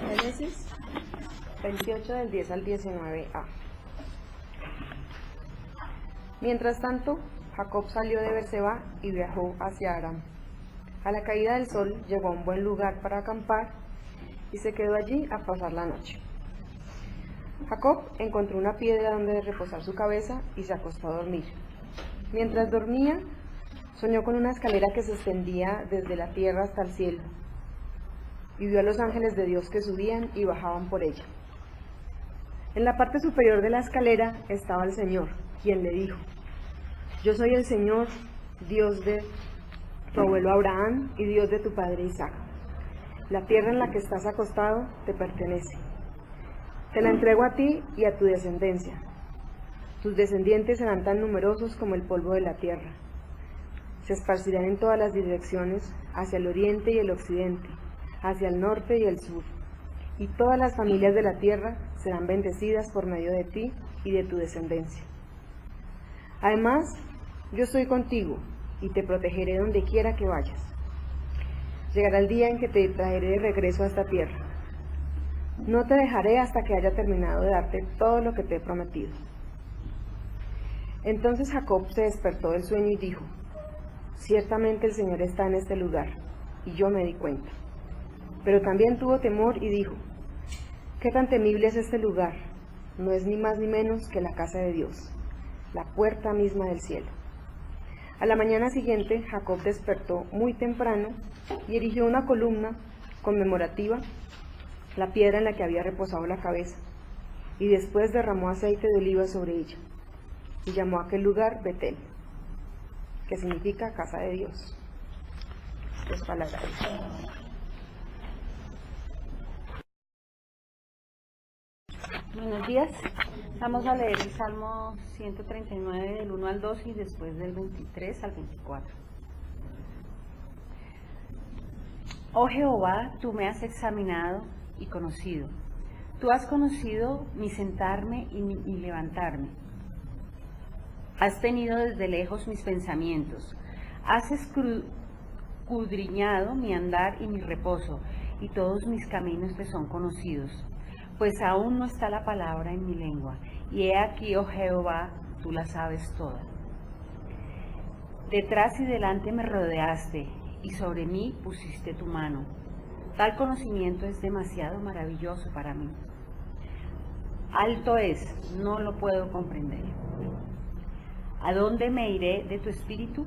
Génesis 28 del 10 al 19a. Mientras tanto, Jacob salió de Berseba y viajó hacia Aram. A la caída del sol llegó a un buen lugar para acampar y se quedó allí a pasar la noche. Jacob encontró una piedra donde reposar su cabeza y se acostó a dormir. Mientras dormía, soñó con una escalera que se extendía desde la tierra hasta el cielo y vio a los ángeles de Dios que subían y bajaban por ella. En la parte superior de la escalera estaba el Señor, quien le dijo: Yo soy el Señor, Dios de tu abuelo Abraham y Dios de tu padre Isaac. La tierra en la que estás acostado te pertenece. Te la entrego a ti y a tu descendencia. Tus descendientes serán tan numerosos como el polvo de la tierra. Se esparcirán en todas las direcciones, hacia el oriente y el occidente, hacia el norte y el sur. Y todas las familias de la tierra serán bendecidas por medio de ti y de tu descendencia. Además, yo estoy contigo y te protegeré donde quiera que vayas. Llegará el día en que te traeré de regreso a esta tierra. No te dejaré hasta que haya terminado de darte todo lo que te he prometido. Entonces Jacob se despertó del sueño y dijo: Ciertamente el Señor está en este lugar, y yo me di cuenta. Pero también tuvo temor y dijo: ¿Qué tan temible es este lugar? No es ni más ni menos que la casa de Dios, la puerta misma del cielo. A la mañana siguiente, Jacob despertó muy temprano y erigió una columna conmemorativa, la piedra en la que había reposado la cabeza, y después derramó aceite de oliva sobre ella, y llamó a aquel lugar Betel, que significa casa de Dios. Es palabra de Dios. Buenos días. Vamos a leer el Salmo 139 del 1 al 2 y después del 23 al 24. Oh Jehová, tú me has examinado y conocido. Tú has conocido mi sentarme y mi levantarme. Has tenido desde lejos mis pensamientos. Has escudriñado mi andar y mi reposo, y todos mis caminos te son conocidos. Pues aún no está la palabra en mi lengua, y he aquí, oh Jehová, tú la sabes toda. Detrás y delante me rodeaste, y sobre mí pusiste tu mano. Tal conocimiento es demasiado maravilloso para mí. Alto es, no lo puedo comprender. ¿A dónde me iré de tu espíritu?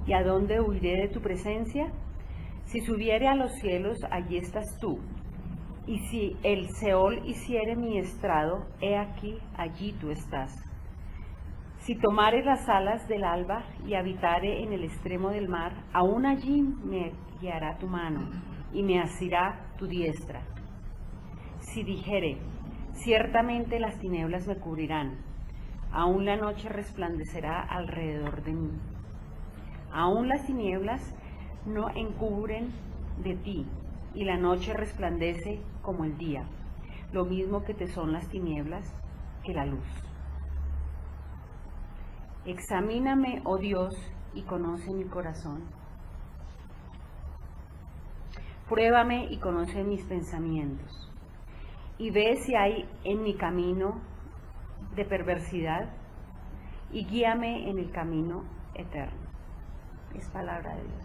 ¿Y a dónde huiré de tu presencia? Si subiere a los cielos, allí estás tú. Y si el Seol hiciere mi estrado, he aquí, allí tú estás. Si tomare las alas del alba y habitare en el extremo del mar, aún allí me guiará tu mano y me asirá tu diestra. Si dijere, ciertamente las tinieblas me cubrirán, aún la noche resplandecerá alrededor de mí. Aún las tinieblas no encubren de ti, y la noche resplandece como el día, lo mismo que te son las tinieblas que la luz. Examíname, oh Dios, y conoce mi corazón. Pruébame y conoce mis pensamientos, y ve si hay en mi camino de perversidad, y guíame en el camino eterno. Es palabra de Dios.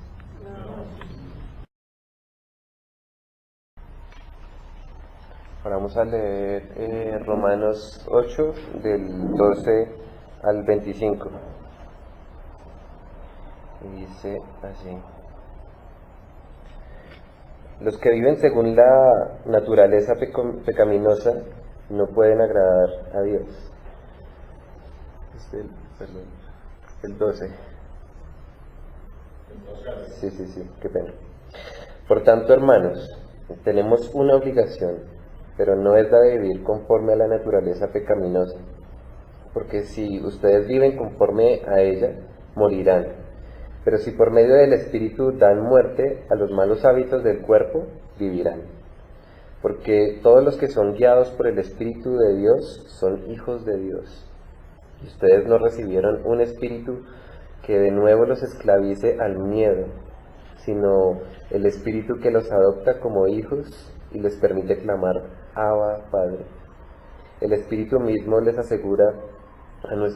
Ahora vamos a leer Romanos 8, del 12 al 25. Y dice así: Los que viven según la naturaleza pecaminosa no pueden agradar a Dios. El 12. Sí, qué pena. Por tanto, hermanos, tenemos una obligación, pero no es la de vivir conforme a la naturaleza pecaminosa, porque si ustedes viven conforme a ella, morirán. Pero si por medio del Espíritu dan muerte a los malos hábitos del cuerpo, vivirán. Porque todos los que son guiados por el Espíritu de Dios son hijos de Dios. Y ustedes no recibieron un espíritu que de nuevo los esclavice al miedo, sino el Espíritu que los adopta como hijos, y les permite clamar Abba, Padre. El Espíritu mismo les asegura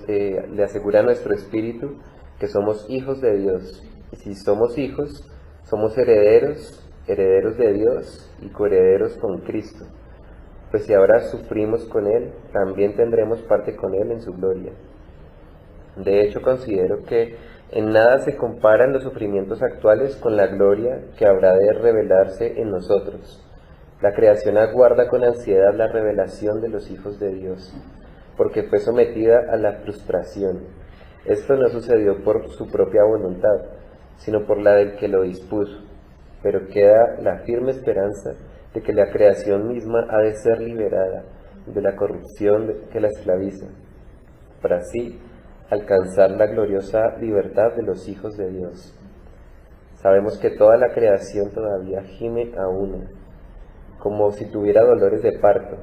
le asegura a nuestro espíritu que somos hijos de Dios, y si somos hijos, somos herederos, herederos de Dios y coherederos con Cristo, pues si ahora sufrimos con Él, también tendremos parte con Él en su gloria. De hecho, considero que en nada se comparan los sufrimientos actuales con la gloria que habrá de revelarse en nosotros. La creación aguarda con ansiedad la revelación de los hijos de Dios, porque fue sometida a la frustración. Esto no sucedió por su propia voluntad, sino por la del que lo dispuso, pero queda la firme esperanza de que la creación misma ha de ser liberada de la corrupción que la esclaviza, para así alcanzar la gloriosa libertad de los hijos de Dios. Sabemos que toda la creación todavía gime a una, como si tuviera dolores de parto,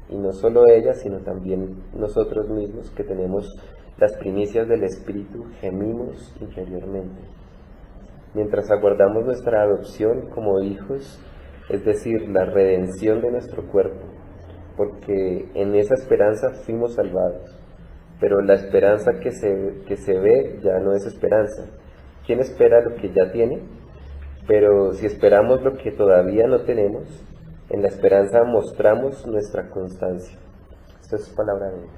y no solo ella, sino también nosotros mismos, que tenemos las primicias del Espíritu, gemimos interiormente, mientras aguardamos nuestra adopción como hijos, es decir, la redención de nuestro cuerpo, porque en esa esperanza fuimos salvados. Pero la esperanza que se ve ya no es esperanza. ¿Quién espera lo que ya tiene? Pero si esperamos lo que todavía no tenemos, en la esperanza mostramos nuestra constancia. Esta es palabra de Dios.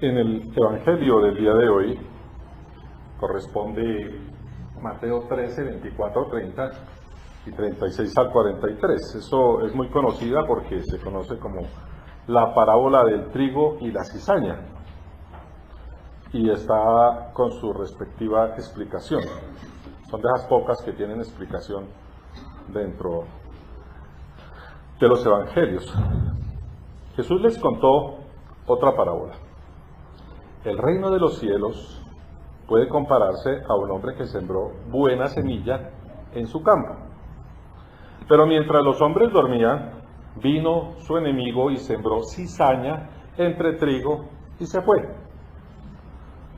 En el Evangelio del día de hoy corresponde Mateo 13, 24, 30 y 36 al 43. Eso es muy conocida porque se conoce como la parábola del trigo y la cizaña, y está con su respectiva explicación. Son de esas pocas que tienen explicación dentro de los evangelios. Jesús les contó otra parábola. El reino de los cielos puede compararse a un hombre que sembró buena semilla en su campo. Pero mientras los hombres dormían, vino su enemigo y sembró cizaña entre trigo y se fue.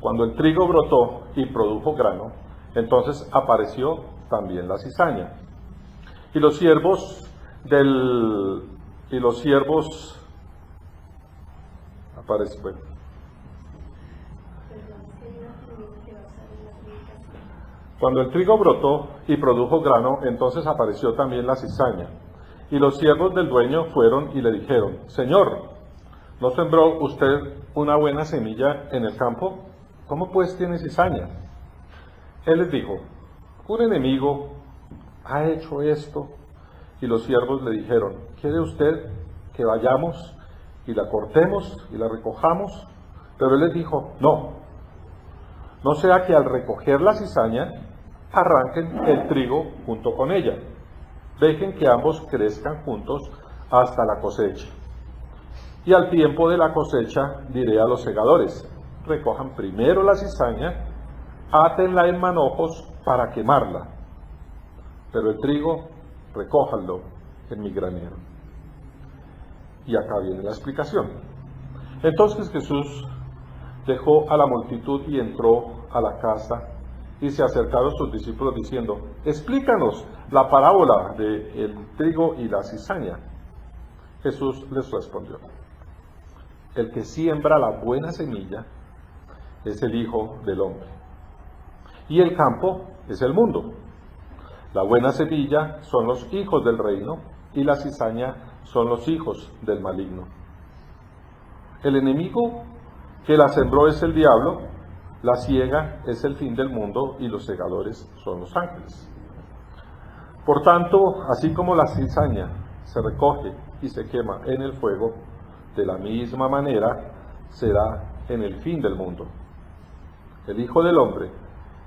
Cuando el trigo brotó y produjo grano, entonces apareció también la cizaña. Y los siervos Cuando el trigo brotó y produjo grano, entonces apareció también la cizaña. Y los siervos del dueño fueron y le dijeron: Señor, ¿no sembró usted una buena semilla en el campo? ¿Cómo pues tiene cizaña? Él les dijo: un enemigo ha hecho esto. Y los siervos le dijeron: ¿quiere usted que vayamos y la cortemos y la recojamos? Pero él les dijo: no sea que al recoger la cizaña arranquen el trigo junto con ella. Dejen que ambos crezcan juntos hasta la cosecha. Y al tiempo de la cosecha diré a los segadores: recojan primero la cizaña, átenla en manojos para quemarla, pero el trigo recójanlo en mi granero. Y acá viene la explicación. Entonces Jesús dejó a la multitud y entró a la casa, y se acercaron sus discípulos diciendo: explícanos la parábola del trigo y la cizaña. Jesús les respondió: el que siembra la buena semilla es el Hijo del Hombre, y el campo es el mundo. La buena semilla son los hijos del reino, y la cizaña son los hijos del maligno. El enemigo que la sembró es el diablo, la siega es el fin del mundo, y los segadores son los ángeles. Por tanto, así como la cizaña se recoge y se quema en el fuego, de la misma manera será en el fin del mundo. El Hijo del Hombre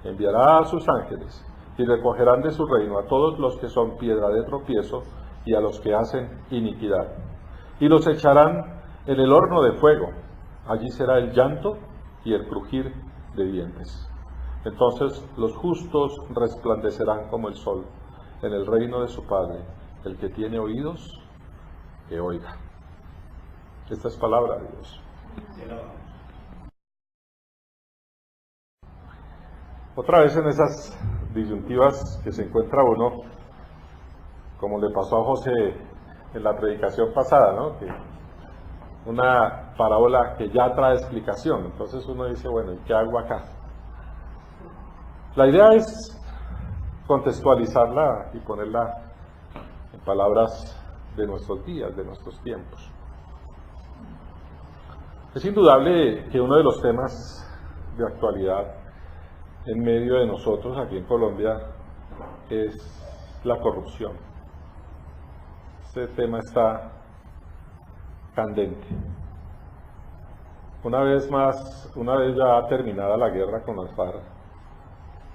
enviará a sus ángeles, y recogerán de su reino a todos los que son piedra de tropiezo y a los que hacen iniquidad, y los echarán en el horno de fuego. Allí será el llanto y el crujir de dientes. Entonces los justos resplandecerán como el sol en el reino de su Padre. El que tiene oídos, que oiga. Esta es palabra de Dios. Otra vez en esas disyuntivas que se encuentra uno, como le pasó a José en la predicación pasada, ¿no? Que una parábola que ya trae explicación. Entonces uno dice, bueno, ¿y qué hago acá? La idea es contextualizarla y ponerla en palabras de nuestros días, de nuestros tiempos. Es indudable que uno de los temas de actualidad en medio de nosotros aquí en Colombia es la corrupción. Este tema está candente. Una vez ya terminada la guerra con las FARC,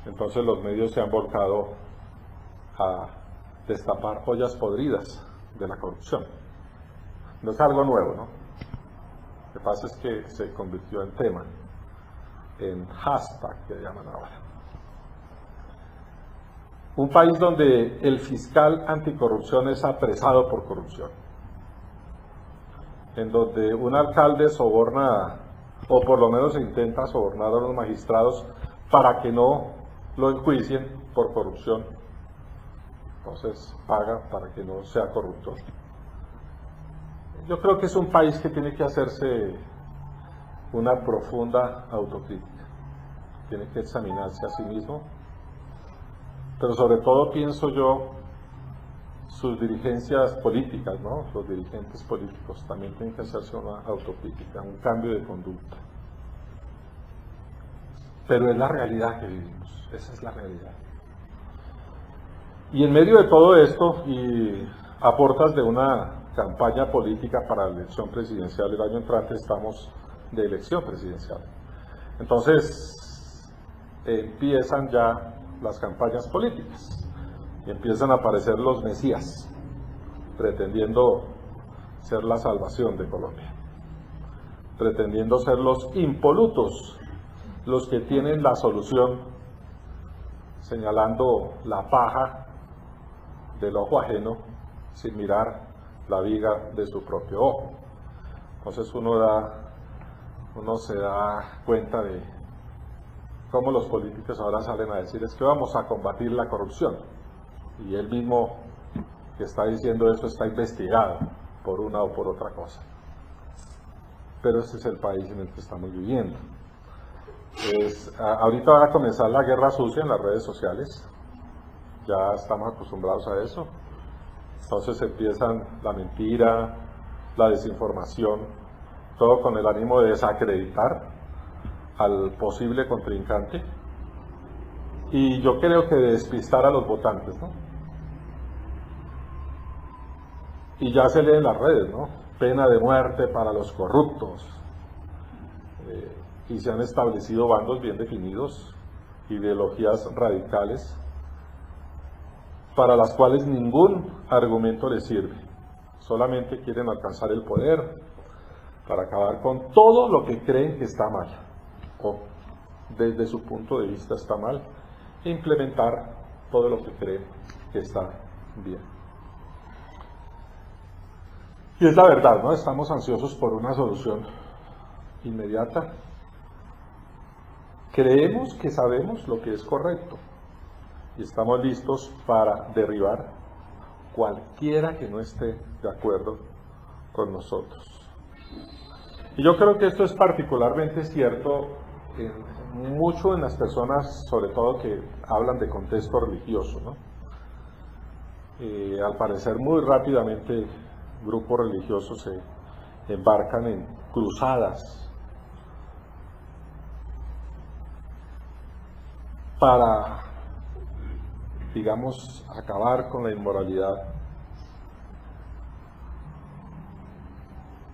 entonces los medios se han volcado a destapar ollas podridas de la corrupción. No es algo nuevo, ¿no? Lo que pasa es que se convirtió en tema, en hashtag que llaman ahora. Un país donde el fiscal anticorrupción es apresado por corrupción, en donde un alcalde soborna, o por lo menos intenta sobornar a los magistrados para que no lo enjuicien por corrupción. Entonces paga para que no sea corrupto. Yo creo que es un país que tiene que hacerse una profunda autocrítica. Tiene que examinarse a sí mismo. Pero sobre todo pienso yo, sus dirigencias políticas, ¿no? Los dirigentes políticos también tienen que hacerse una autocrítica, un cambio de conducta. Pero es la realidad que vivimos, esa es la realidad. Y en medio de todo esto, y a portas de una campaña política para la elección presidencial, el año entrante estamos de elección presidencial. Entonces, empiezan ya las campañas políticas, y empiezan a aparecer los mesías, pretendiendo ser la salvación de Colombia, pretendiendo ser los impolutos, los que tienen la solución, señalando la paja del ojo ajeno sin mirar la viga de su propio ojo. Entonces uno se da cuenta de cómo los políticos ahora salen a decir es que vamos a combatir la corrupción, y él mismo que está diciendo eso está investigado por una o por otra cosa. Pero este es el país en el que estamos viviendo. Ahorita va a comenzar la guerra sucia en las redes sociales, ya estamos acostumbrados a eso. Entonces empiezan la mentira, la desinformación, todo con el ánimo de desacreditar al posible contrincante, y yo creo que de despistar a los votantes, ¿no? Y ya se lee en las redes, ¿no? Pena de muerte para los corruptos. Y se han establecido bandos bien definidos, ideologías radicales, para las cuales ningún argumento les sirve. Solamente quieren alcanzar el poder para acabar con todo lo que creen que está mal, o desde su punto de vista está mal, e implementar todo lo que creen que está bien. Y es la verdad, ¿no? Estamos ansiosos por una solución inmediata. Creemos que sabemos lo que es correcto y estamos listos para derribar cualquiera que no esté de acuerdo con nosotros. Y yo creo que esto es particularmente cierto mucho en las personas, sobre todo que hablan de contexto religioso, ¿no? Al parecer muy rápidamente grupos religiosos se embarcan en cruzadas para, digamos, acabar con la inmoralidad.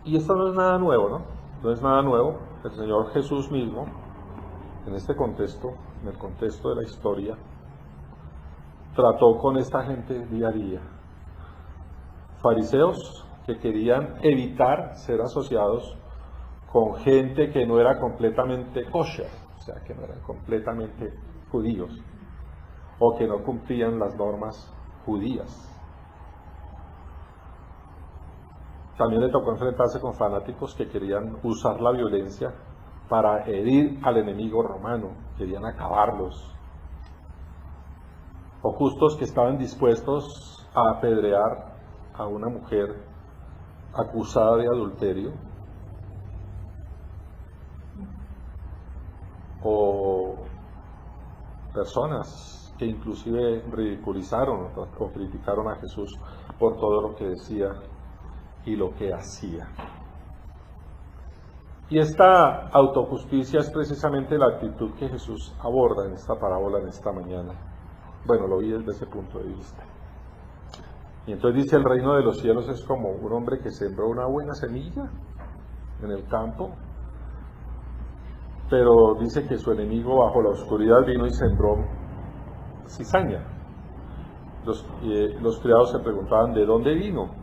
Y esto no es nada nuevo, ¿no? No es nada nuevo. El Señor Jesús mismo, en este contexto, en el contexto de la historia, trató con esta gente día a día. Fariseos que querían evitar ser asociados con gente que no era completamente kosher, o sea, que no eran completamente judíos, o que no cumplían las normas judías. También le tocó enfrentarse con fanáticos que querían usar la violencia para herir al enemigo romano, querían acabarlos. o justos que estaban dispuestos a apedrear a una mujer acusada de adulterio, o personas que inclusive ridiculizaron o criticaron a Jesús por todo lo que decía y lo que hacía. Y esta autojusticia es precisamente la actitud que Jesús aborda en esta parábola en esta mañana. Bueno, lo vi desde ese punto de vista. Y entonces dice, el reino de los cielos es como un hombre que sembró una buena semilla en el campo, pero dice que su enemigo bajo la oscuridad vino y sembró cizaña. Los criados se preguntaban, ¿de dónde vino?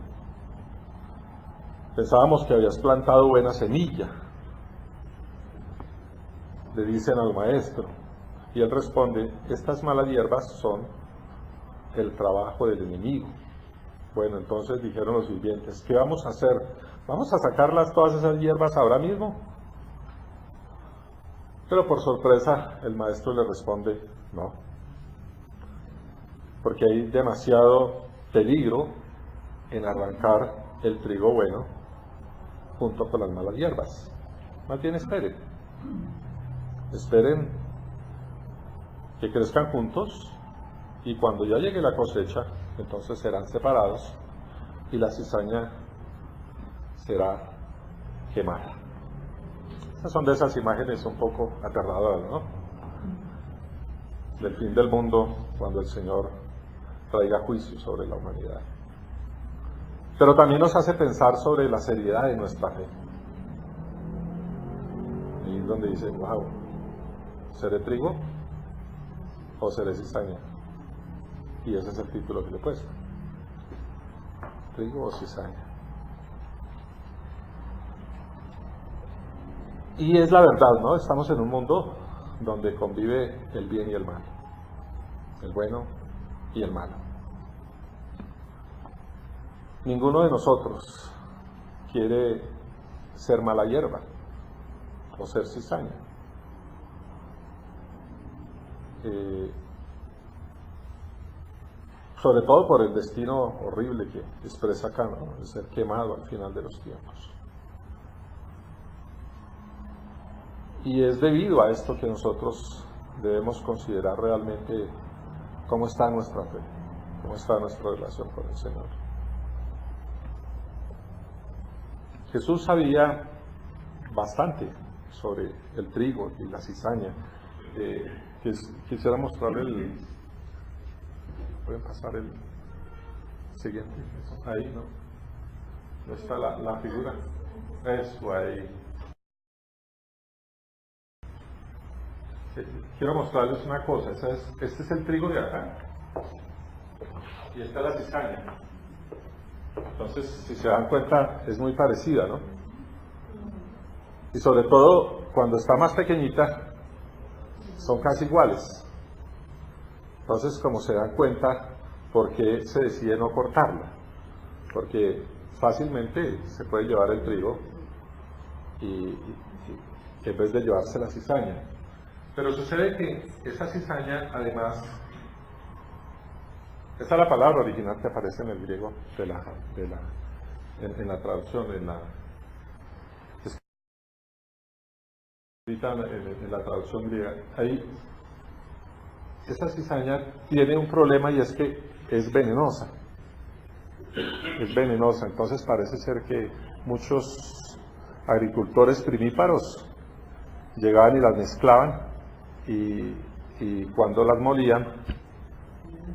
Pensábamos que habías plantado buena semilla, le dicen al maestro. Y él responde, estas malas hierbas son el trabajo del enemigo. Bueno, entonces dijeron los vivientes, ¿qué vamos a hacer? ¿Vamos a sacarlas todas esas hierbas ahora mismo? Pero por sorpresa el maestro le responde, no, porque hay demasiado peligro en arrancar el trigo bueno junto con las malas hierbas. Más bien esperen que crezcan juntos, y cuando ya llegue la cosecha, entonces serán separados y la cizaña será quemada. Esas son de esas imágenes un poco aterradoras, ¿no? Del fin del mundo, cuando el Señor traiga juicio sobre la humanidad. Pero también nos hace pensar sobre la seriedad de nuestra fe. Y es donde dice, wow, ¿seré trigo o seré cizaña? Y ese es el título que le he puesto. ¿Trigo o cizaña? Y es la verdad, ¿no? Estamos en un mundo donde convive el bien y el mal, el bueno y el malo. Ninguno de nosotros quiere ser mala hierba o ser cizaña. Sobre todo por el destino horrible que expresa acá, ¿no? De ser quemado al final de los tiempos. Y es debido a esto que nosotros debemos considerar realmente cómo está nuestra fe, cómo está nuestra relación con el Señor. Jesús sabía bastante sobre el trigo y la cizaña. Quisiera mostrarle el... ¿Pueden pasar el siguiente? Ahí, ¿no? ¿Dónde está la figura? Eso, ahí. Quiero mostrarles una cosa. Este es el trigo de acá. Y esta es la cizaña. Entonces, si se dan cuenta, es muy parecida, ¿no? Y sobre todo, cuando está más pequeñita, son casi iguales. Entonces, como se dan cuenta, ¿por qué se decide no cortarla? Porque fácilmente se puede llevar el trigo y en vez de llevarse la cizaña. Pero sucede que esa cizaña, además, esa es la palabra original que aparece en el griego en la traducción, en la traducción griega. Ahí, esa cizaña tiene un problema y es que es venenosa. Es venenosa, entonces parece ser que muchos agricultores primíparos llegaban y las mezclaban y cuando las molían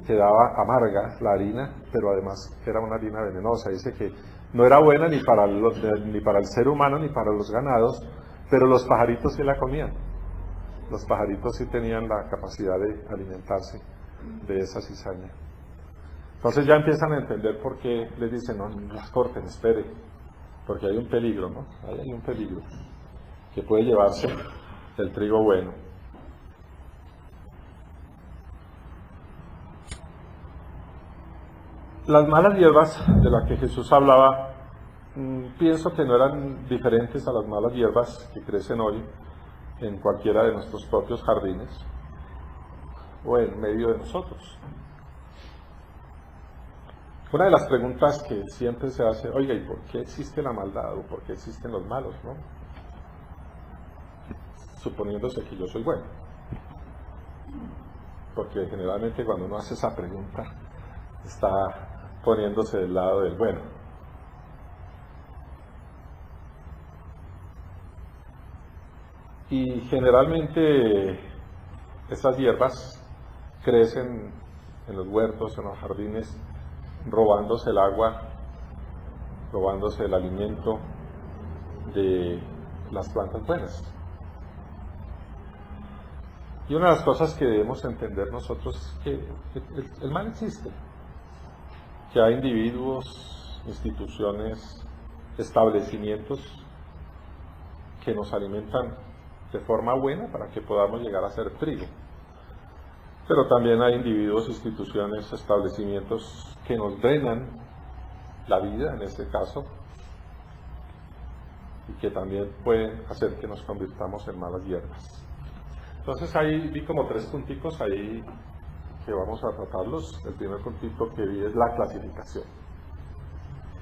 quedaba amarga la harina, pero además era una harina venenosa. Dice que no era buena ni para el ser humano ni para los ganados, pero los pajaritos sí la comían. Los pajaritos sí tenían la capacidad de alimentarse de esa cizaña. Entonces ya empiezan a entender por qué les dicen, no las corten, espere, porque hay un peligro, ¿no? Ahí hay un peligro que puede llevarse el trigo bueno. Las malas hierbas de las que Jesús hablaba, pienso que no eran diferentes a las malas hierbas que crecen hoy en cualquiera de nuestros propios jardines o en medio de nosotros. Una de las preguntas que siempre se hace, oiga, ¿y por qué existe la maldad o por qué existen los malos, no? Suponiéndose que yo soy bueno. Porque generalmente cuando uno hace esa pregunta está poniéndose del lado del bueno. Y generalmente estas hierbas crecen en los huertos, en los jardines, robándose el agua, robándose el alimento de las plantas buenas. Y una de las cosas que debemos entender nosotros es que el mal existe, que hay individuos, instituciones, establecimientos que nos alimentan de forma buena para que podamos llegar a ser trigo. Pero también hay individuos, instituciones, establecimientos que nos drenan la vida, en este caso, y que también pueden hacer que nos convirtamos en malas hierbas. Entonces ahí vi como 3 punticos ahí que vamos a tratarlos. El primer puntito que vi es la clasificación.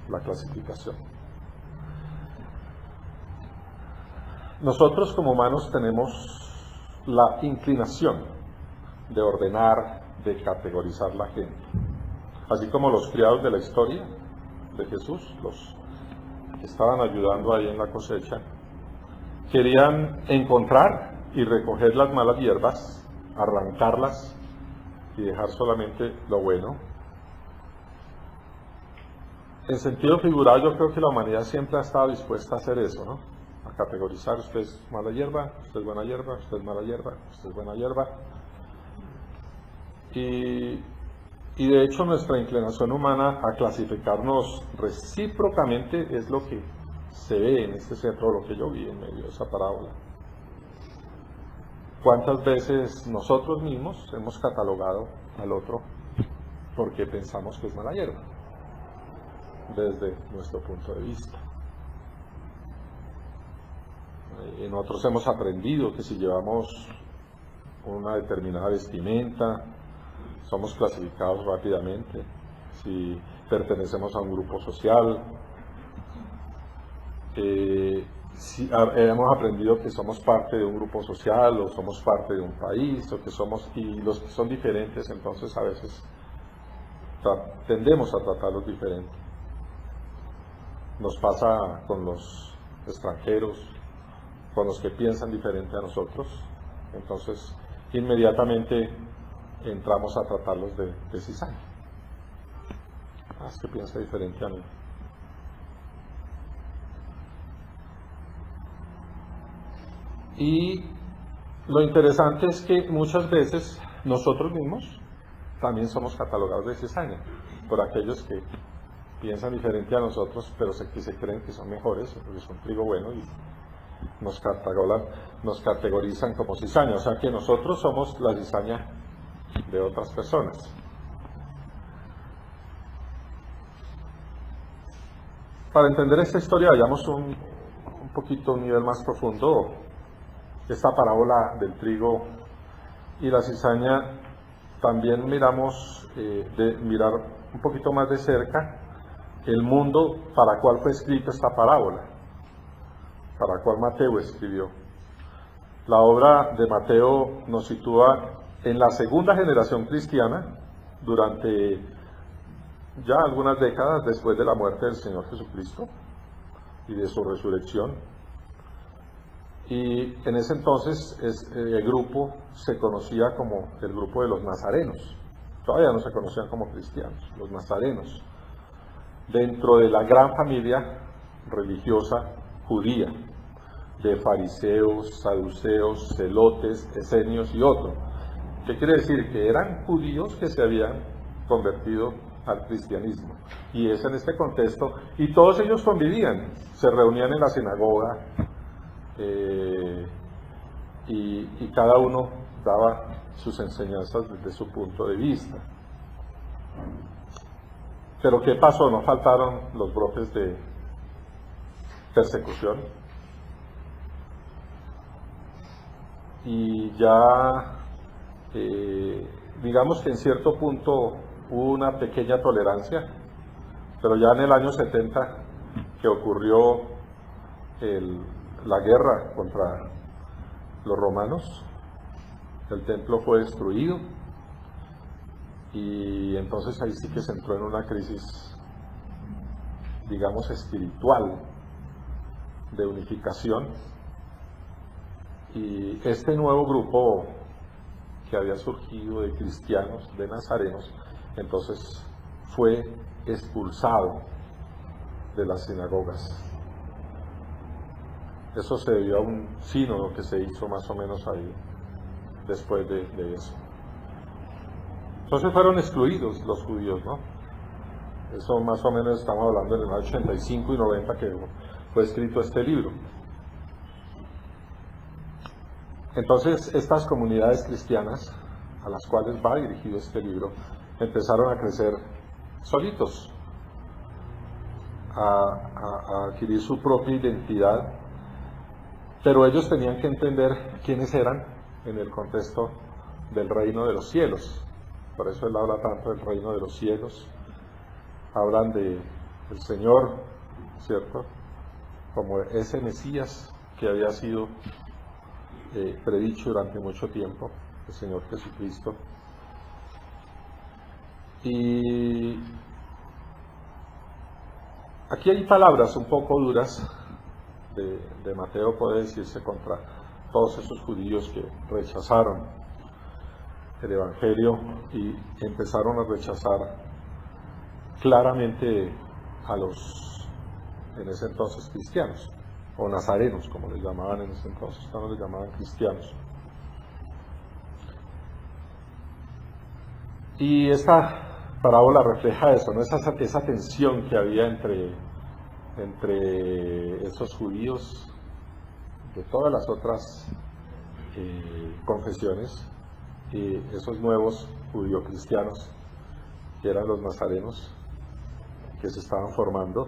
La clasificación. Nosotros como humanos tenemos la inclinación de ordenar, de categorizar la gente. Así como los criados de la historia de Jesús, los que estaban ayudando ahí en la cosecha, querían encontrar y recoger las malas hierbas, arrancarlas y dejar solamente lo bueno. En sentido figurado, yo creo que la humanidad siempre ha estado dispuesta a hacer eso, ¿no? A categorizar: usted es mala hierba, usted es buena hierba, usted es mala hierba, usted es buena hierba. Y de hecho nuestra inclinación humana a clasificarnos recíprocamente es lo que se ve en este centro, lo que yo vi en medio de esa parábola. ¿Cuántas veces nosotros mismos hemos catalogado al otro porque pensamos que es mala hierba, desde nuestro punto de vista? Nosotros hemos aprendido que si llevamos una determinada vestimenta, somos clasificados rápidamente. Si pertenecemos a un grupo social, si hemos aprendido que somos parte de un grupo social, o somos parte de un país, o que somos, y los que son diferentes, entonces a veces tendemos a tratarlos diferente. Nos pasa con los extranjeros, con los que piensan diferente a nosotros, entonces inmediatamente entramos a tratarlos de cizaña. Es que piensa diferente a mí. Y lo interesante es que muchas veces nosotros mismos también somos catalogados de cizaña por aquellos que piensan diferente a nosotros, pero que se creen que son mejores, porque son trigo bueno, y nos categorizan como cizaña. O sea que nosotros somos la cizaña de otras personas. Para entender esta historia, vayamos un poquito a un nivel más profundo. Esta parábola del trigo y la cizaña también miramos de mirar un poquito más de cerca el mundo para cual fue escrita esta parábola, para cual Mateo escribió. La obra de Mateo nos sitúa en la segunda generación cristiana, durante ya algunas décadas después de la muerte del Señor Jesucristo y de su resurrección. Y en ese entonces el grupo se conocía como el grupo de los nazarenos. Todavía no se conocían como cristianos, los nazarenos, dentro de la gran familia religiosa judía, de fariseos, saduceos, celotes, esenios y otros. ¿Qué quiere decir? Que eran judíos que se habían convertido al cristianismo. Y es en este contexto, y todos ellos convivían, se reunían en la sinagoga, y cada uno daba sus enseñanzas desde su punto de vista. Pero ¿qué pasó? No faltaron los brotes de persecución, y ya digamos que en cierto punto hubo una pequeña tolerancia Pero ya en el año 70, que ocurrió la guerra contra los romanos, el templo fue destruido y entonces ahí sí que se entró en una crisis, digamos, espiritual de unificación, y este nuevo grupo que había surgido de cristianos, de nazarenos, entonces fue expulsado de las sinagogas. Eso se debió a un sínodo que se hizo más o menos ahí después de eso. Entonces fueron excluidos los judíos, ¿no? Eso más o menos estamos hablando en el año 85 y 90 que fue escrito este libro. Entonces estas comunidades cristianas a las cuales va dirigido este libro empezaron a crecer solitos, a adquirir su propia identidad, pero ellos tenían que entender quiénes eran en el contexto del reino de los cielos. Por eso él habla tanto del reino de los cielos. Hablan del Señor, ¿cierto? Como ese Mesías que había sido predicho durante mucho tiempo, el Señor Jesucristo. Y aquí hay palabras un poco duras de Mateo, puede decirse, contra todos esos judíos que rechazaron el Evangelio y empezaron a rechazar claramente a los, en ese entonces, cristianos, o nazarenos, como les llamaban en ese entonces, no les llamaban cristianos. Y esta parábola refleja eso, ¿no? Esa tensión que había entre esos judíos de todas las otras confesiones y esos nuevos judío-cristianos que eran los nazarenos que se estaban formando,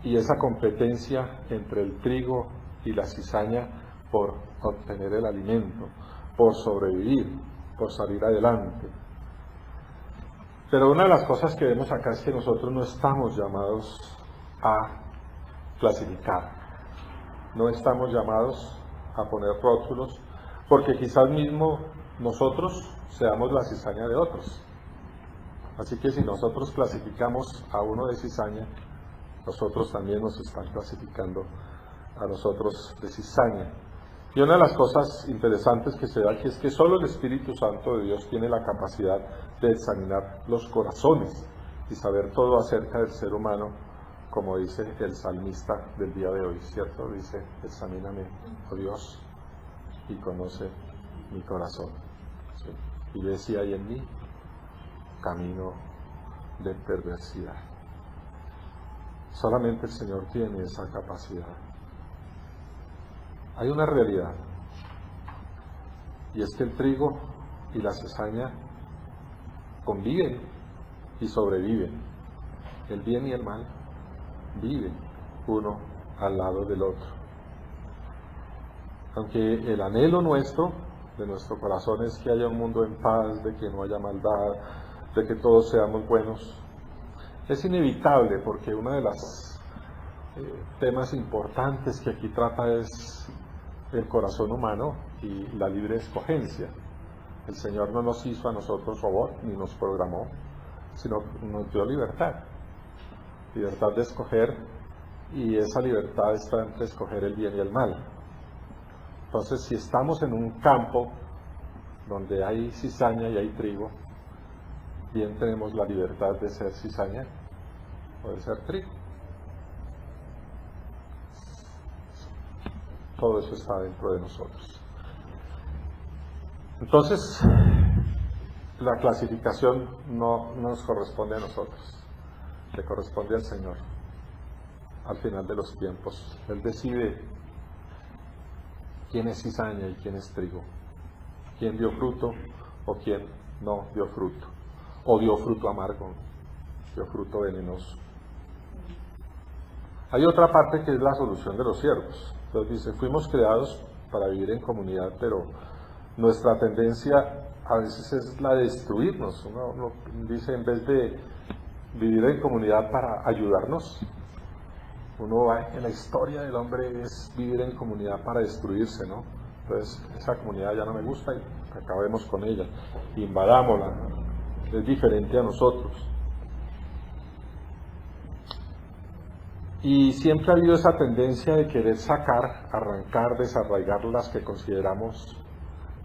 y esa competencia entre el trigo y la cizaña por obtener el alimento, por sobrevivir, por salir adelante. Pero una de las cosas que vemos acá es que nosotros no estamos llamados a clasificar, no estamos llamados a poner rótulos, porque quizás mismo nosotros seamos la cizaña de otros. Así que si nosotros clasificamos a uno de cizaña, nosotros también nos están clasificando a nosotros de cizaña. Y una de las cosas interesantes que se da aquí es que solo el Espíritu Santo de Dios tiene la capacidad de examinar los corazones y saber todo acerca del ser humano, como dice el salmista del día de hoy, ¿cierto? Dice: examíname, oh Dios, y conoce mi corazón, ¿sí? Y ve si hay en mí camino de perversidad. Solamente el Señor tiene esa capacidad. Hay una realidad, y es que el trigo y la cizaña conviven y sobreviven. El bien y el mal viven uno al lado del otro. Aunque el anhelo nuestro, de nuestro corazón, es que haya un mundo en paz, de que no haya maldad, de que todos seamos buenos, es inevitable, porque uno de los temas importantes que aquí trata es el corazón humano y la libre escogencia. El Señor no nos hizo a nosotros robot, ni nos programó, sino nos dio libertad de escoger, y esa libertad está entre escoger el bien y el mal. Entonces, si estamos en un campo donde hay cizaña y hay trigo, bien tenemos la libertad de ser cizaña o de ser trigo. Todo eso está dentro de nosotros. Entonces, la clasificación no nos corresponde a nosotros, le corresponde al Señor. Al final de los tiempos, Él decide quién es cizaña y quién es trigo, quién dio fruto o quién no dio fruto, o dio fruto amargo, dio fruto venenoso. Hay otra parte que es la solución de los siervos. Entonces dice: fuimos creados para vivir en comunidad, pero nuestra tendencia a veces es la de destruirnos. Uno dice, en vez de vivir en comunidad para ayudarnos. Uno va en la historia del hombre es vivir en comunidad para destruirse, ¿no? Entonces esa comunidad ya no me gusta y acabemos con ella, invadámosla, es diferente a nosotros. Y siempre ha habido esa tendencia de querer sacar, arrancar, desarraigar las que consideramos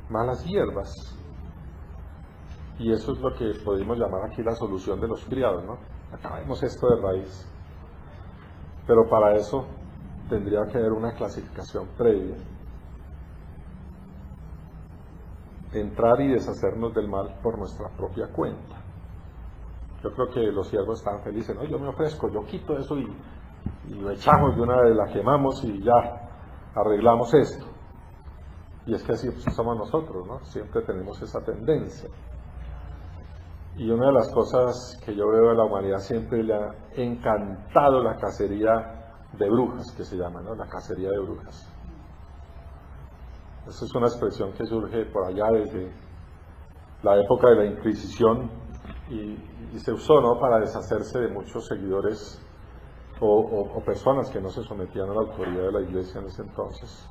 malas hierbas. Y eso es lo que podemos llamar aquí la solución de los criados, ¿no? Acabemos esto de raíz. Pero para eso tendría que haber una clasificación previa. Entrar y deshacernos del mal por nuestra propia cuenta. Yo creo que los siervos estaban felices, ¿no? Yo me ofrezco, yo quito eso y lo echamos de una vez, la quemamos y ya arreglamos esto. Y es que así somos nosotros, ¿no? Siempre tenemos esa tendencia. Y una de las cosas que yo veo de la humanidad, siempre le ha encantado la cacería de brujas, que se llama, ¿no? La cacería de brujas. Esa es una expresión que surge por allá desde la época de la Inquisición y se usó, ¿no? Para deshacerse de muchos seguidores o personas que no se sometían a la autoridad de la Iglesia en ese entonces.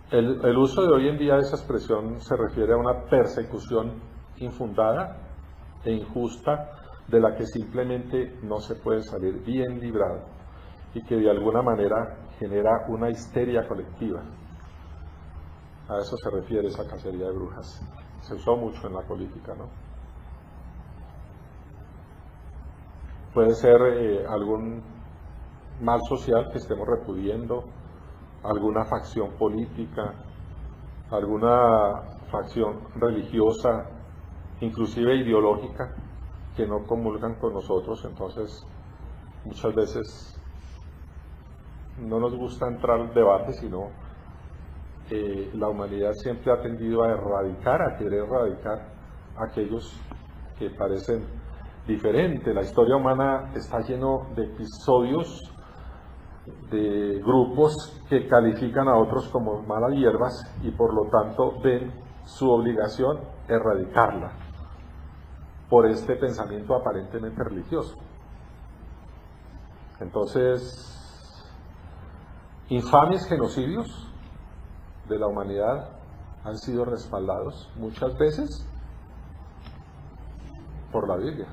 El uso de hoy en día de esa expresión se refiere a una persecución infundada e injusta de la que simplemente no se puede salir bien librado y que de alguna manera genera una histeria colectiva. A eso se refiere esa cacería de brujas. Se usó mucho en la política, ¿no? Puede ser algún mal social que estemos repudiando, alguna facción política, alguna facción religiosa, inclusive ideológica, que no comulgan con nosotros. Entonces muchas veces no nos gusta entrar al debate, sino la humanidad siempre ha tendido a querer erradicar a aquellos que parecen diferentes. La historia humana está lleno de episodios de grupos que califican a otros como malas hierbas y por lo tanto ven su obligación erradicarla por este pensamiento aparentemente religioso. Entonces, infames genocidios de la humanidad han sido respaldados muchas veces por la Biblia,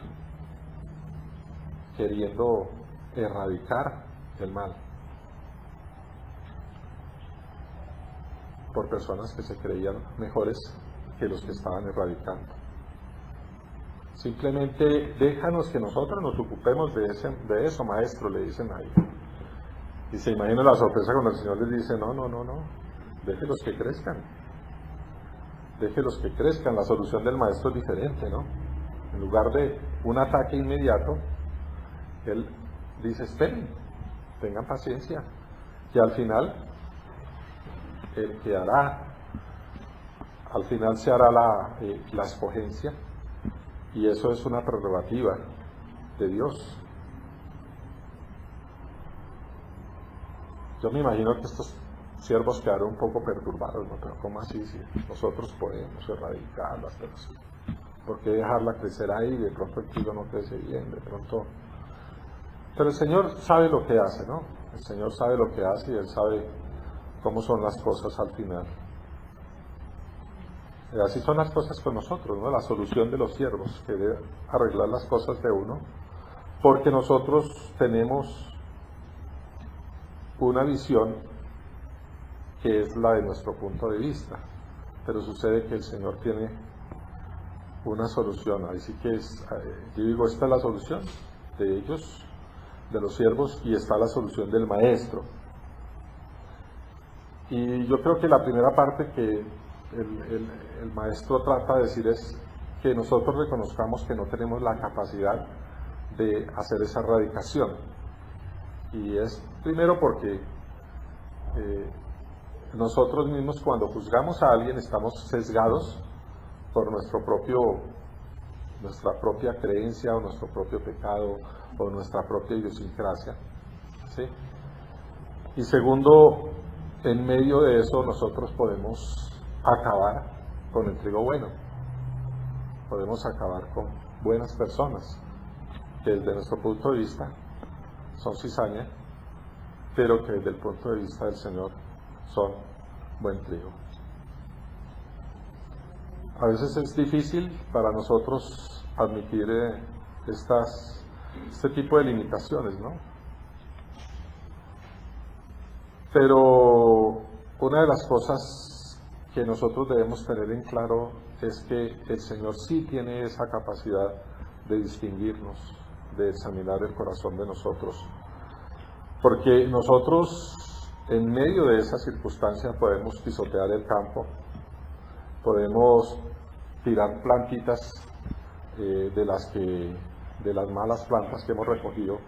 queriendo erradicar el mal por personas que se creían mejores que los que estaban erradicando. Simplemente déjanos que nosotros nos ocupemos de eso, maestro, le dicen ahí. Y se imagina la sorpresa cuando el Señor les dice, no, déjelos que crezcan. Déjelos que crezcan. La solución del maestro es diferente, ¿no? En lugar de un ataque inmediato, Él dice, esperen, tengan paciencia, que al final al final se hará la escogencia, y eso es una prerrogativa de Dios. Yo me imagino que estos siervos quedaron un poco perturbados, ¿no? Pero ¿cómo así? Si nosotros podemos erradicarlas, ¿por qué dejarla crecer ahí? De pronto el trigo no crece bien, de pronto... Pero el Señor sabe lo que hace, ¿no? El Señor sabe lo que hace y Él sabe cómo son las cosas al final. Y así son las cosas con nosotros, ¿no? La solución de los siervos, que debe arreglar las cosas de uno, porque nosotros tenemos una visión que es la de nuestro punto de vista, pero sucede que el Señor tiene una solución. Así que yo digo, esta es la solución de ellos, de los siervos, y está la solución del maestro. Y yo creo que la primera parte que el maestro trata de decir es que nosotros reconozcamos que no tenemos la capacidad de hacer esa erradicación. Y es primero porque nosotros mismos, cuando juzgamos a alguien, estamos sesgados por nuestra propia creencia o nuestro propio pecado o nuestra propia idiosincrasia, ¿sí? Y segundo, en medio de eso nosotros podemos acabar con el trigo bueno. podemos acabar con buenas personas, que desde nuestro punto de vista son cizaña, pero que desde el punto de vista del Señor son buen trigo. A veces es difícil para nosotros admitir este tipo de limitaciones, ¿no? Pero una de las cosas que nosotros debemos tener en claro es que el Señor sí tiene esa capacidad de distinguirnos, de examinar el corazón de nosotros, porque nosotros en medio de esa circunstancia podemos pisotear el campo, podemos tirar plantitas de las malas plantas que hemos recogido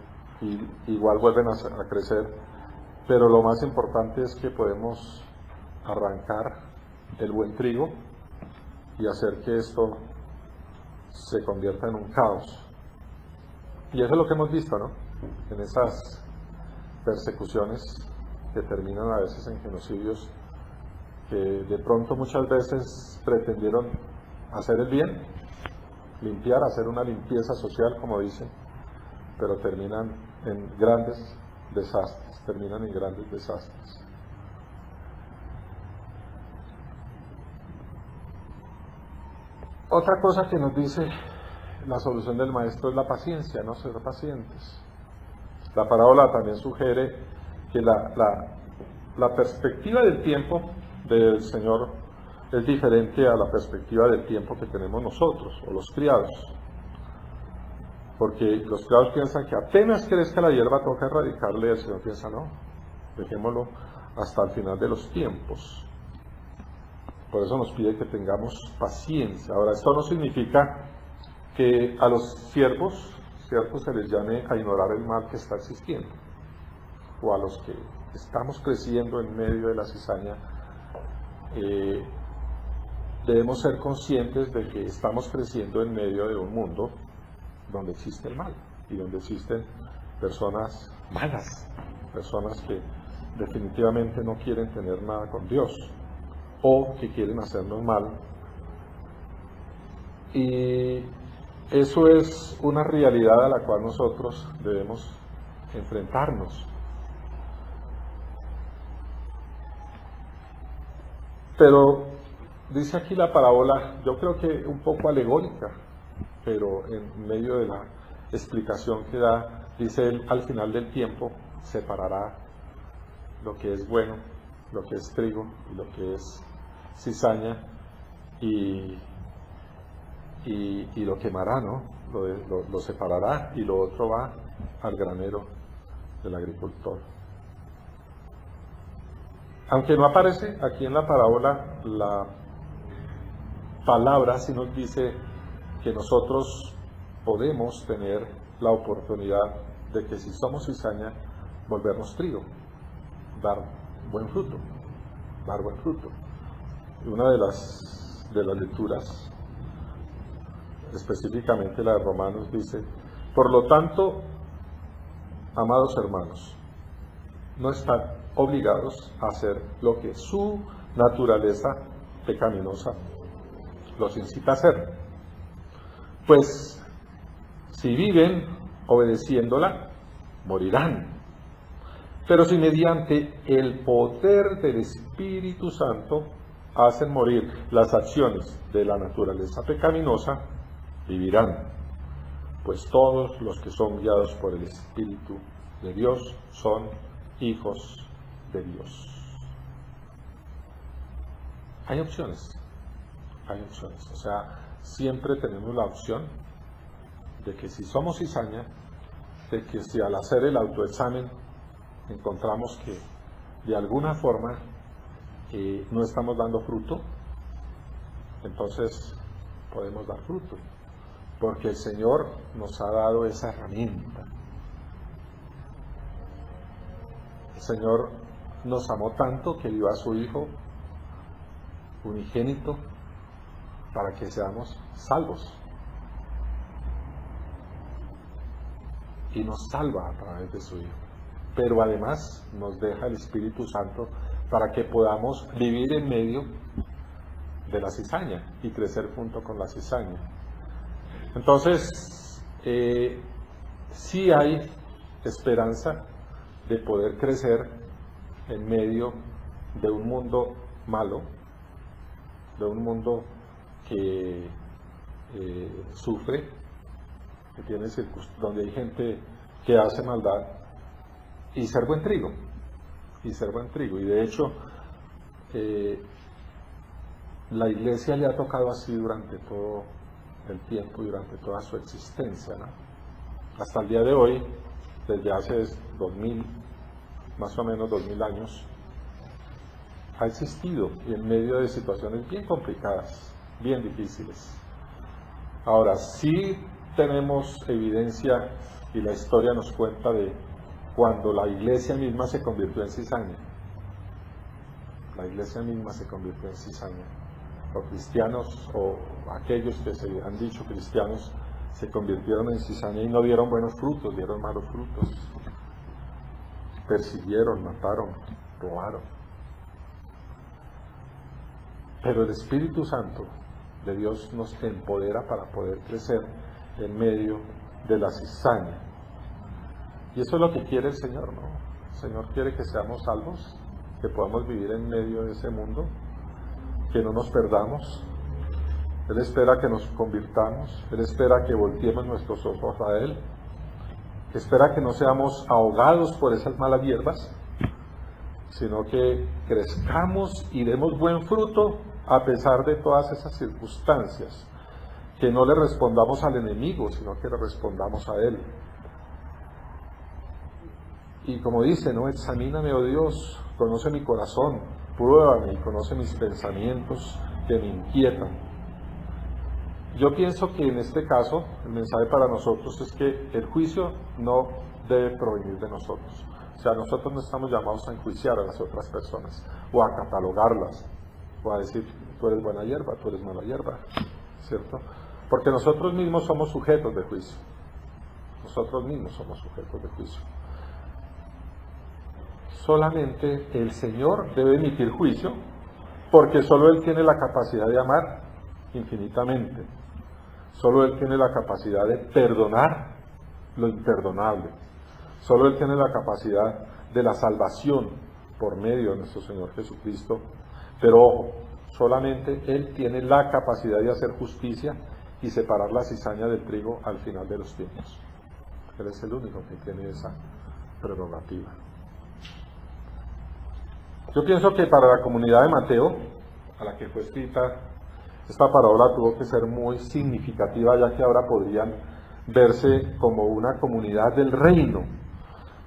y igual vuelven a crecer, pero lo más importante es que podemos arrancar el buen trigo y hacer que esto se convierta en un caos. Y eso es lo que hemos visto, ¿no? En esas persecuciones que terminan a veces en genocidios, que de pronto muchas veces pretendieron hacer el bien, limpiar, hacer una limpieza social, como dicen, pero terminan en grandes desastres, Otra cosa que nos dice la solución del maestro es la paciencia, no ser pacientes. La parábola también sugiere que la perspectiva del tiempo del Señor es diferente a la perspectiva del tiempo que tenemos nosotros, o los criados. Porque los criados piensan que apenas crezca la hierba toca erradicarle, y el Señor piensa, no, dejémoslo hasta el final de los tiempos. Por eso nos pide que tengamos paciencia. Ahora, esto no significa que a los siervos se les llame a ignorar el mal que está existiendo, o a los que estamos creciendo en medio de la cizaña, debemos ser conscientes de que estamos creciendo en medio de un mundo donde existe el mal y donde existen personas malas, personas que definitivamente no quieren tener nada con Dios o que quieren hacernos mal. Y eso es una realidad a la cual nosotros debemos enfrentarnos. Pero dice aquí la parábola, yo creo que un poco alegórica, pero en medio de la explicación que da, dice él, al final del tiempo separará lo que es bueno, lo que es trigo y lo que es cizaña, y lo quemará, ¿no? Lo separará, y lo otro va al granero del agricultor. Aunque no aparece aquí en la parábola la palabra, sí nos dice que nosotros podemos tener la oportunidad de que si somos cizaña, volvernos trigo, dar buen fruto. Una de las lecturas, específicamente la de Romanos, dice: por lo tanto, amados hermanos, no están obligados a hacer lo que su naturaleza pecaminosa los incita a hacer. Pues si viven obedeciéndola, morirán. Pero si mediante el poder del Espíritu Santo hacen morir las acciones de la naturaleza pecaminosa, vivirán. Pues todos los que son guiados por el Espíritu de Dios son hijos de Dios. Hay opciones. O sea, siempre tenemos la opción de que si somos cizaña, de que si al hacer el autoexamen encontramos que de alguna forma no estamos dando fruto, entonces podemos dar fruto, porque el Señor nos ha dado esa herramienta. El Señor nos amó tanto que dio a su Hijo unigénito para que seamos salvos. Y nos salva a través de su Hijo. Pero además nos deja el Espíritu Santo para que podamos vivir en medio de la cizaña y crecer junto con la cizaña. Entonces, sí hay esperanza de poder crecer en medio de un mundo malo, de un mundo que sufre, que tiene donde hay gente que hace maldad, y ser buen trigo, y de hecho la Iglesia le ha tocado así durante todo el tiempo, durante toda su existencia, ¿no? Hasta el día de hoy, desde hace 2000, más o menos 2000 años, ha existido y en medio de situaciones bien complicadas, bien difíciles. Ahora, sí tenemos evidencia y la historia nos cuenta de cuando la Iglesia misma se convirtió en cizaña. La Iglesia misma se convirtió en cizaña. Los cristianos, o aquellos que se han dicho cristianos, se convirtieron en cizaña y no dieron buenos frutos, dieron malos frutos. Persiguieron, mataron, robaron. Pero el Espíritu Santo de Dios nos empodera para poder crecer en medio de la cizaña. Y eso es lo que quiere el Señor, ¿no? El Señor quiere que seamos salvos, que podamos vivir en medio de ese mundo, que no nos perdamos. Él espera que nos convirtamos, Él espera que volteemos nuestros ojos a Él, espera que no seamos ahogados por esas malas hierbas, sino que crezcamos y demos buen fruto a pesar de todas esas circunstancias, que no le respondamos al enemigo, sino que le respondamos a Él. Y como dice, ¿no? Examíname, oh Dios, conoce mi corazón, pruébame y conoce mis pensamientos que me inquietan. Yo pienso que en este caso, el mensaje para nosotros es que el juicio no debe provenir de nosotros. O sea, nosotros no estamos llamados a enjuiciar a las otras personas, o a catalogarlas, o a decir, tú eres buena hierba, tú eres mala hierba, ¿cierto? Porque nosotros mismos somos sujetos de juicio. Nosotros mismos somos sujetos de juicio. Solamente el Señor debe emitir juicio, porque solo Él tiene la capacidad de amar infinitamente. Solo Él tiene la capacidad de perdonar lo imperdonable. Solo Él tiene la capacidad de la salvación por medio de nuestro Señor Jesucristo. Pero ojo, solamente Él tiene la capacidad de hacer justicia y separar la cizaña del trigo al final de los tiempos. Él es el único que tiene esa prerrogativa. Yo pienso que para la comunidad de Mateo, a la que fue escrita esta parábola, tuvo que ser muy significativa, ya que ahora podrían verse como una comunidad del reino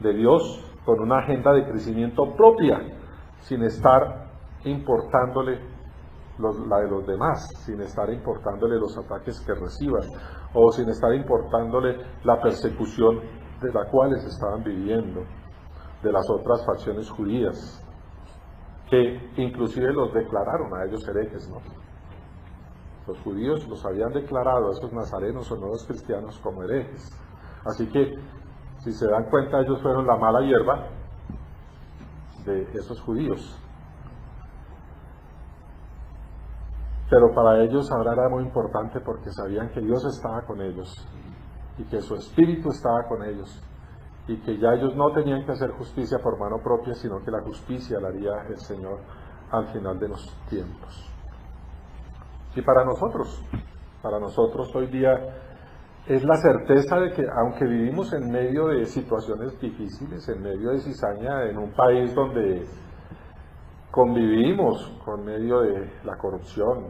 de Dios, con una agenda de crecimiento propia, sin estar importándole la de los demás, sin estar importándole los ataques que reciban, o sin estar importándole la persecución de la cual estaban viviendo, de las otras facciones judías, que inclusive los declararon a ellos herejes, ¿no? Los judíos los habían declarado a esos nazarenos o nuevos cristianos como herejes. Así que, si se dan cuenta, ellos fueron la mala hierba de esos judíos. Pero para ellos ahora era muy importante porque sabían que Dios estaba con ellos y que su Espíritu estaba con ellos y que ya ellos no tenían que hacer justicia por mano propia, sino que la justicia la haría el Señor al final de los tiempos. Y para nosotros hoy día es la certeza de que aunque vivimos en medio de situaciones difíciles, en medio de cizaña, en un país donde convivimos con medio de la corrupción,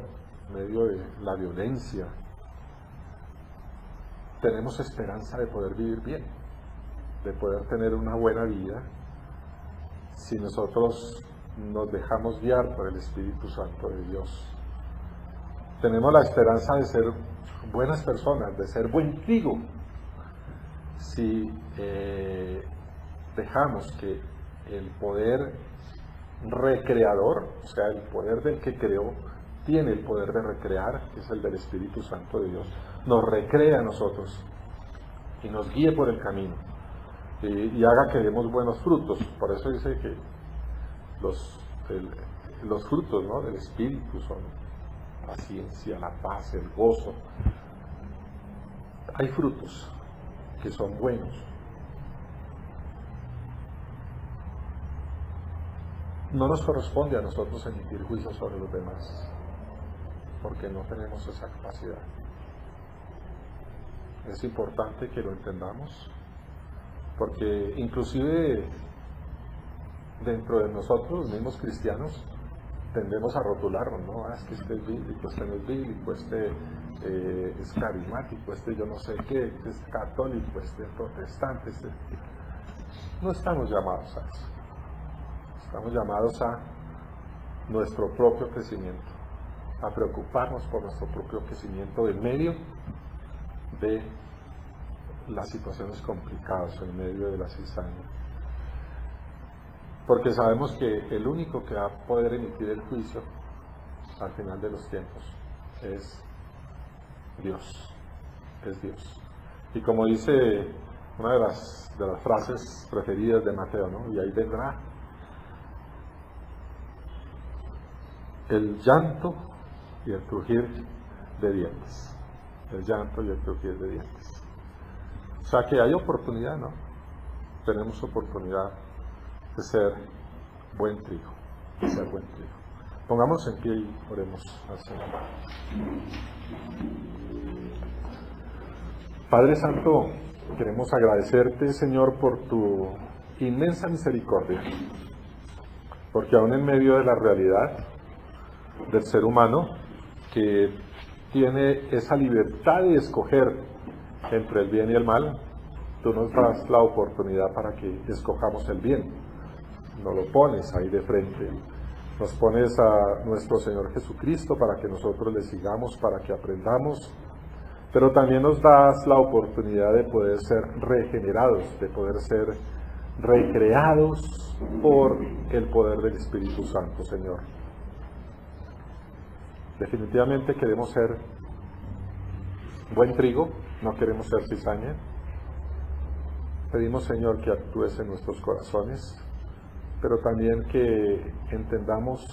en medio de la violencia, tenemos esperanza de poder vivir bien, de poder tener una buena vida, si nosotros nos dejamos guiar por el Espíritu Santo de Dios. Tenemos la esperanza de ser buenas personas, de ser buen trigo, si dejamos que el poder recreador, o sea, el poder del que creó, tiene el poder de recrear, que es el del Espíritu Santo de Dios, nos recrea a nosotros y nos guíe por el camino y haga que demos buenos frutos. Por eso dice que los frutos, ¿no?, del Espíritu son la paciencia, la paz, el gozo, hay frutos que son buenos. No nos corresponde a nosotros emitir juicios sobre los demás, porque no tenemos esa capacidad. Es importante que lo entendamos, porque inclusive dentro de nosotros, los mismos cristianos, tendemos a rotularnos, ¿no? Es que este es bíblico, este no es bíblico, este es carismático, este yo no sé qué, este es católico, este es protestante, este... No estamos llamados a eso. Estamos llamados a nuestro propio crecimiento, a preocuparnos por nuestro propio crecimiento en medio de las situaciones complicadas, en medio de la cizaña. Porque sabemos que el único que va a poder emitir el juicio al final de los tiempos es Dios. Es Dios. Y como dice una de las frases preferidas de Mateo, ¿no? Y ahí vendrá el llanto y el crujir de dientes. El llanto y el crujir de dientes. O sea que hay oportunidad, ¿no? Tenemos oportunidad de ser buen trigo, de ser buen trigo. Pongamos en pie y oremos al Señor. Padre Santo, queremos agradecerte, Señor, por tu inmensa misericordia, porque aún en medio de la realidad del ser humano, que tiene esa libertad de escoger entre el bien y el mal, tú nos das la oportunidad para que escojamos el bien. Nos lo pones ahí de frente. Nos pones a nuestro Señor Jesucristo para que nosotros le sigamos, para que aprendamos, pero también nos das la oportunidad de poder ser regenerados, de poder ser recreados por el poder del Espíritu Santo, Señor. Definitivamente queremos ser buen trigo, no queremos ser cizaña. Pedimos, Señor, que actúes en nuestros corazones, pero también que entendamos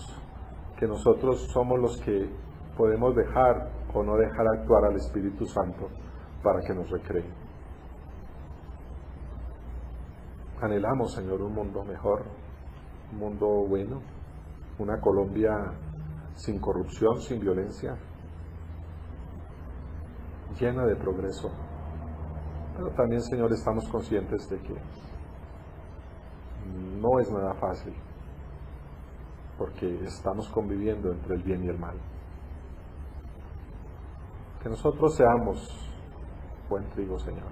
que nosotros somos los que podemos dejar o no dejar actuar al Espíritu Santo para que nos recree. Anhelamos, Señor, un mundo mejor, un mundo bueno, una Colombia sin corrupción, sin violencia, llena de progreso. Pero también, Señor, estamos conscientes de que no es nada fácil, porque estamos conviviendo entre el bien y el mal. Que nosotros seamos buen trigo, Señor,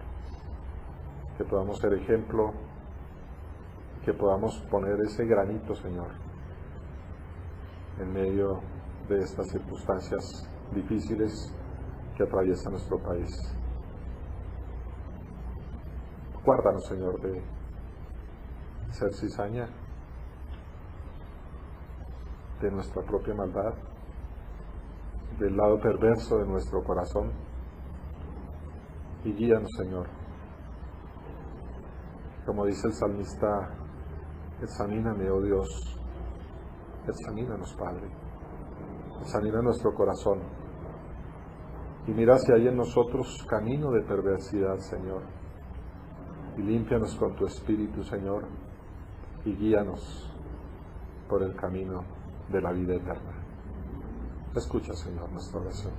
que podamos ser ejemplo, que podamos poner ese granito, Señor, en medio de estas circunstancias difíciles que atraviesa nuestro país. Guárdanos, Señor, de ser cizaña, de nuestra propia maldad, del lado perverso de nuestro corazón, y guíanos, Señor. Como dice el salmista, examíname, oh Dios, examínanos, Padre, examina nuestro corazón, y mira si hay en nosotros camino de perversidad, Señor, y límpianos con tu Espíritu, Señor, y guíanos por el camino de la vida eterna. Escucha, Señor, nuestra oración.